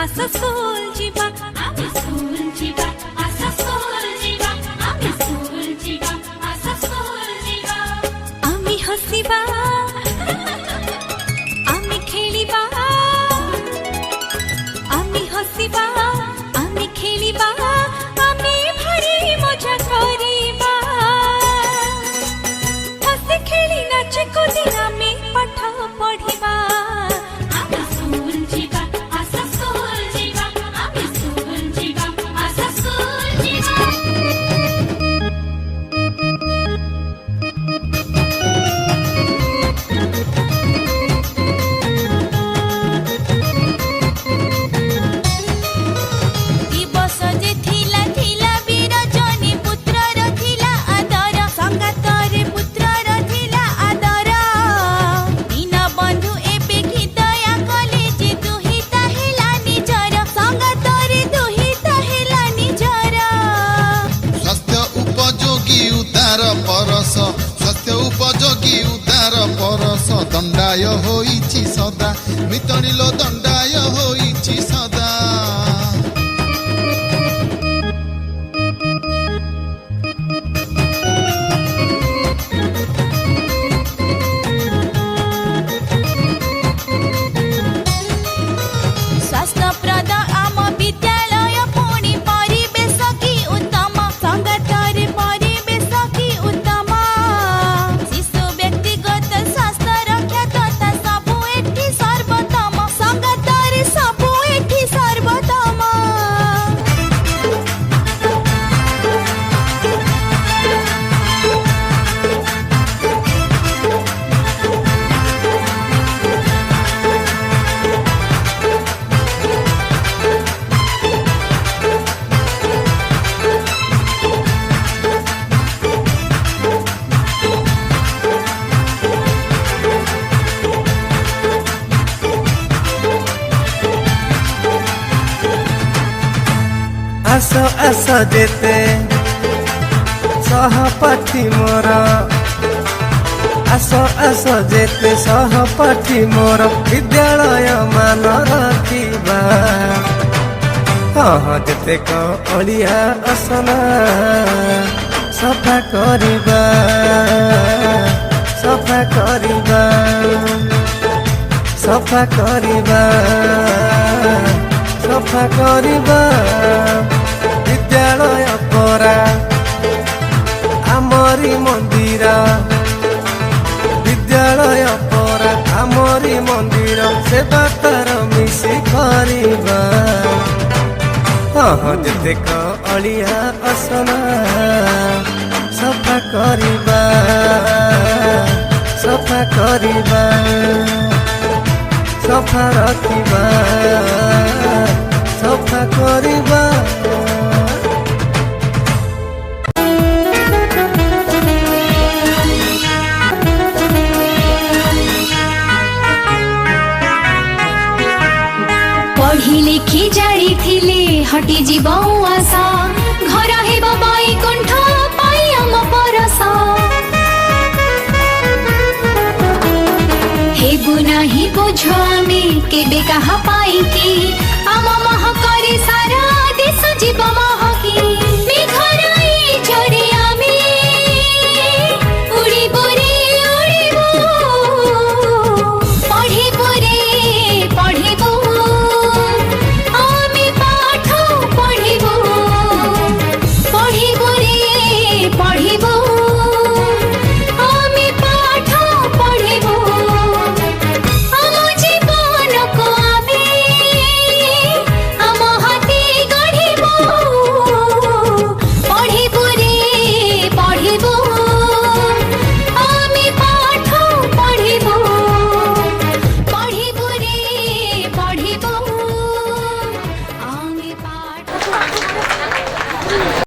आस school जीवा आमी school जीवा आस स्कूल जीवा आमी स्कूल जीवा आस स्कूल जीवा आमी हसिबा आमी खेलिबा आमी हसिबा आमी खेलिबा आमी भारी मजा करिबा हसी खेली नाच कुदी आमी पाठ पढ़िबा आमी स्कूल जीवा आस स्कूल जीवा आमी स्कूल जीवा आस स्कूल जीवा दिवस जे थिला थिला वीरजनी पुत्रर थिला आदर संगातरे पुत्रर थिला आदर दीन बंधु एबे कि दया कले जे दुहिता हेला निजर संगातरे दुहिता हेला निजर स्वास्थ्य उपयोगी उदार परस स्वास्थ्य उपयोगी उदार परस दंडाय होइछि सदा मितणिलो दंडाय होइछि सदा स्वास्थ्यप्रद आम विद्यालय पुणी परिवेश कि उत्तम संगातरे परिवेश कि उत्तम शिशु व्यक्तिगत स्वास्थ्य रक्षा तथा सबु एठी सर्वोत्तम संगातरे सबु एठी सर्वोत्तम आस आस जेते सहपाठी मोर आस आस जेते सहपाठी मोर विद्यालय मान रखिबा हाँ जेते अलिया असना सफा करिबा सफा करिबा सफा करिबा सफा करिबा विद्यालय परा आमरी मंदिर विद्यालय परा आमरी मंदिर सेवा तार मिसी करिबा हाँ जेतेक अलिया असना सफा करिबा सफा करिबा सफा रखिबा सफा करिबा पढ़ी लिखि जाई थिले हटी जीव आशा घर हेब बैकुंठ पाई आम परस हेबु नाही बुझ आमे केबे कहा पाई की